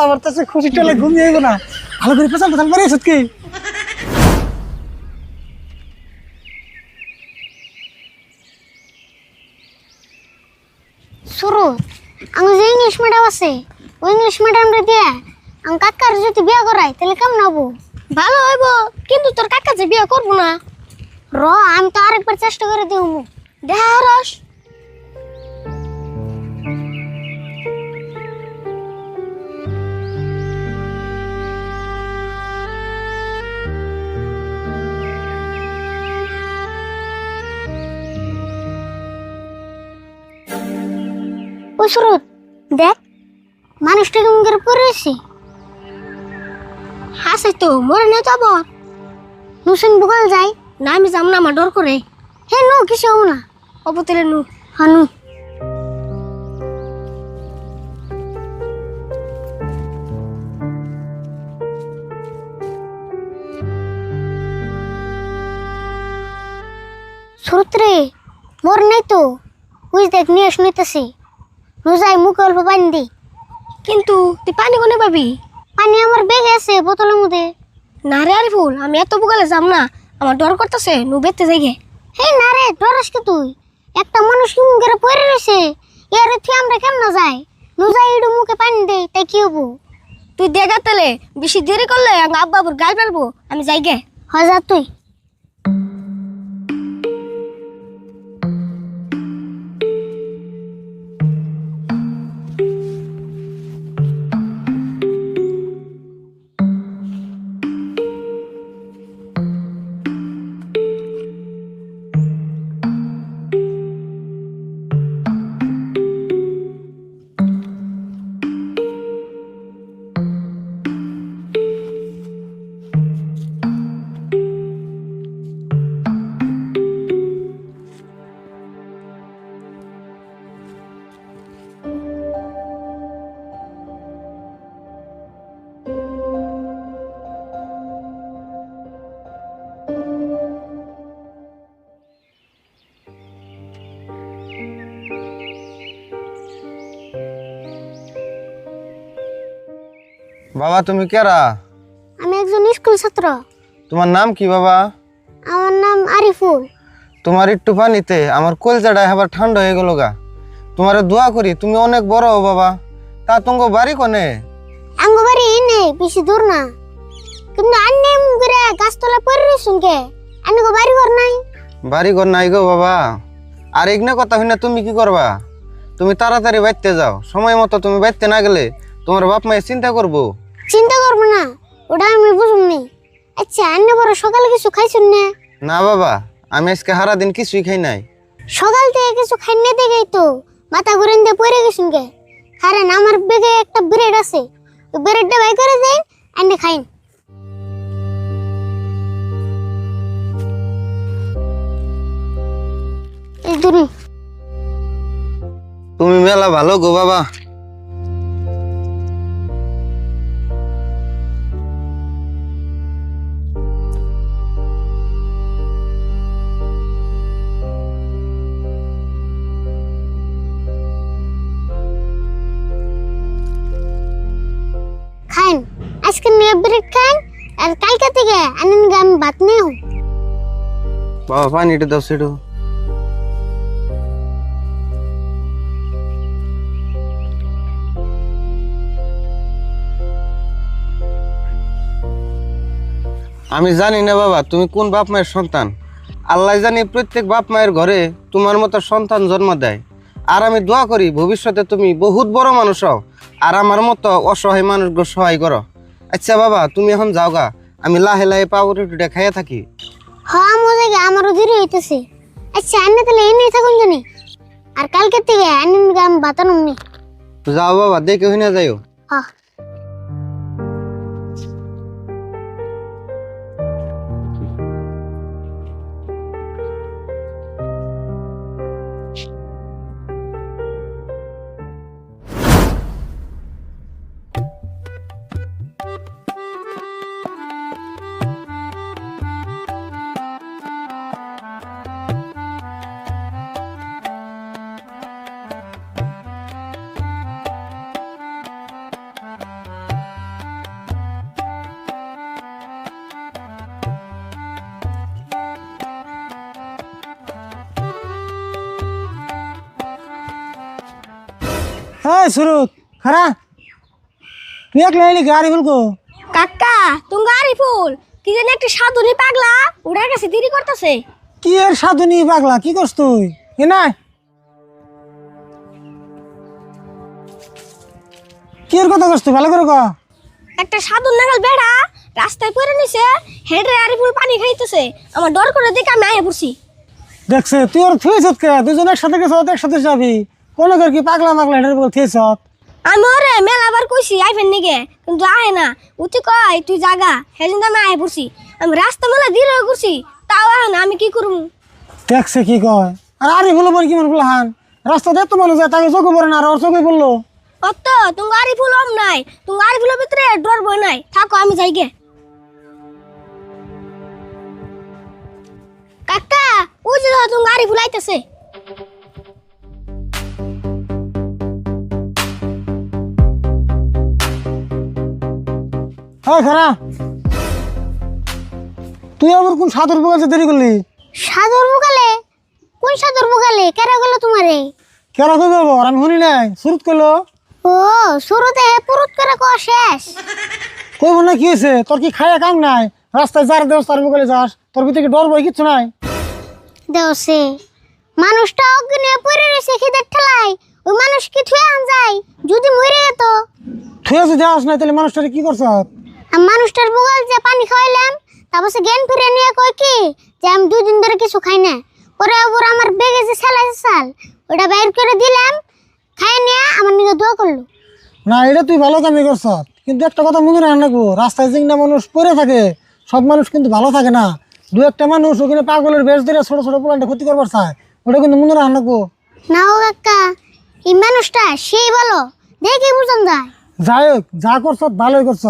আমার তো খুশি চলে ঘুমিয়ে না ভালো করে পেছাল পেছাল মারিয়েছ কি শুরু আমি যে ইংলিশ মিডিয়াম আছে ওই ইংলিশ মিডিয়ামটা দিয়ে আমি কাকার যদি বিয়ে করাই তাহলে কেমন হবো? ভালো হইব, কিন্তু তোর কাকা যে বিয়ে করবো না। আমি তো আরেকবার চেষ্টা করে দিব দেখা রস। ও সুরত দেখ মানুষটা কেমন করে পড়েছি। হাসে তো মরে না যাব নুসেন বকাল যাই না, আমি যাব না, আমার ডর করে। হে নো কিছু হবো না, অবতলে নু হানু। সুরত রে মর নাই তো বুঝ দেখ নিয়ে শুনিতেছি যাই মুখে অল্প পানি দি। কিন্তু তুই পানি কোনে পাবি? পানি আমার বেগে আছে বোতলের মধ্যে। না রে আরিফুল, আমি এত বুকালে যাব না, আমার ডর করতেছে। নু বেতে যাইগে। হে না রে, ডরাস কি তুই? একটা মানুষ কি মুখে পড়ে রয়েছে, এর তুই আমরা কেমন যাই? নু যাই একটু মুখে পানি দে, তাই কি হবো? তুই দেখা তেলে বেশি দেরি করলে আব্বাবুর গাল ফেলবো। আমি যাইগে। হয় যা তুই। বাবা তুমি কেরা? আমি একজন স্কুল ছাত্র। তোমার নাম কি বাবা? আমার নাম আরিফুল। তোমার একটু পানিতে আমার কলজাটা এবার ঠান্ডা হয়ে গেল গা। তোমার দোয়া করি তুমি অনেক বড় হও বাবা। তা তুঙ্গ বাড়ি কোনে? আঙ্গ বাড়ি নেই, বেশি দূর না। কিন্তু আন্নে মুগরে গাছতলা পড়ে রইছুন কে? আন্নে গো বাড়ি ঘর নাই। বাড়ি ঘর নাই গো বাবা। আর এগনে কথা হই না, তুমি কি করবা? তুমি তাড়াতাড়ি বাইতে যাও, সময় মতো তুমি বাইতে না গেলে তোমার বাপ মায়ে চিন্তা করবো। চিন্তা করবো না, ওটা আমি বুঝুমনি। আচ্ছা আন্নে বড় সকালে কিছু খাইছুন না? না বাবা, আমি আজকে সারা দিন কিছুই খাই নাই। সকাল থেকে কিছু খাই না দেখেই তো মাথা ঘুরেন দিয়ে পড়ে গেছুন কে? কারণ আমার বেগে একটা ব্রেড আছে, ওই ব্রেডটা বাই করে দেন, আন্নে খাইন। এই দুরি তুমি মেলা ভালো গো বাবা। খাইন, আজকে নিয়ে ব্রেড খাইন, আর কালকে থেকে আনন্দ আমি ভাত নেই। বাবা পানিটা দাও সেটু। আমি জানি না বাবা তুমি কোন বাপ মায়ের সন্তান। আল্লাহ জানি প্রত্যেক বাপ মায়ের ঘরে তোমার মতো সন্তান জন্ম দেয়। আর আমি দোয়া করি ভবিষ্যতে তুমি বহুত বড় মানুষ হও, আর আমার মতো অসহায় মানুষকে সহায় করো। আচ্ছা বাবা তুমি এখন যাও গা, আমি লাহে লাহে পাউরুটিটা খাইয়া থাকি। হ্যাঁ মজা গে, আমারও দেরি হইতেছে। আচ্ছা আন্নে তাহলে এনে থাকুন জানি, আর কালকে থেকে আনন্দ আমি বাতানুম নি। যাও বাবা, দেখে হইনা যাইও। হ্যাঁ হ্যাঁ সুরত খারা তুই একলা এলি গাড়ি বলকো কাকা তুমি আরিফুল কি জানি একটা সাধুনি পাগলা ওটার কাছে দেরি করতেছে। কি এর সাধুনি পাগলা কি করছ তুই এ নাই কি এর কথা করছ তুই ভালো করে ক একটা সাধুর নাগাল বেড়া রাস্তায় পড়ে নিছে, হেডে আরিফুল পানি খাইতেছে, আমার ডর করে দেখে আমি আয়া পড়ছি। দেখছে তুই ওর থুয়েছ কে দুজন একসাথে গেছ একসাথে যাবি কোন করে কি পাগলা মাগলা হেঁটে বল থুয়েছ আমি ওরে মেলাবার কইছি আইফেন নিগে কিন্তু আহে না। উঠি কয় তুই জাগা সেজন্য আমি আয়া পড়ছি। আমি রাস্তা মেলা ধীরে করছি তাও আহে না, আমি কি করবো? দেখছে কি কয় আর আরে হলো বল কি মন বলে হান রাস্তা দেখতো মানুষ যায় তাকে চোখে পড়ে না আর ওর চোখে পড়লো অত তুমি আরিফুল অম নাই, তুমি আরিফুলের ভিতরে ডর বই নাই, থাকো আমি যাই গে। কাকা ওই যে তুমি আরিফুল আইতেছে। হ্যাঁ খারা তুই আবার কোন সাধুর বলছে দেরি করলি সাদর বুকালে? কোন সাদর বুকালে? কেরা গেল তোমারে? কেরা কই বলবো আর আমি শুনি নাই শুরুত করলো ও শুরুতে পুরুত করে কো শেষ। কইব না কি হয়েছে তোর কি খায়া কাম নাই রাস্তায় যার দেওয়া তার বলে যাস তোর ভিতরে কি ডর বই কিচ্ছু নাই দেওসে মানুষটা অগ্নে পড়ে রয়েছে খিদের ঠেলায়, ওই মানুষ কি থুয়ে আন যায় যদি মরে যেত? থুয়ে যদি যাস নাই তাহলে মানুষটারে কি করছ আর মানুষটার বুগাল যে পানি খাওয়াইলাম তারপর সে জ্ঞান ফিরে নিয়ে কয় কি যে আমি 2 দিন ধরে কিছু খাই না। পরে আবার আমার বেগে যে সেলাইছে সাল ওটা বাইর করে দিলাম, খাই নিয়ে আমার নিকে দোয়া করলো। না এটা তুই ভালো কামই করছ কিন্তু একটা কথা মনে রাখ রাখবো রাস্তায় যে না মানুষ পড়ে থাকে সব মানুষ কিন্তু ভালো থাকে না। দু একটা মানুষ ওখানে পাগলের বেশ ধরে ছোট ছোট প্লান্টে ক্ষতি করবার চায় ওটা কিন্তু মনে রাখ রাখবো। না ও কাকা এই মানুষটা সেই ভালো দেখে বুঝন যায়। যাই হোক যা করছ ভালোই করছ।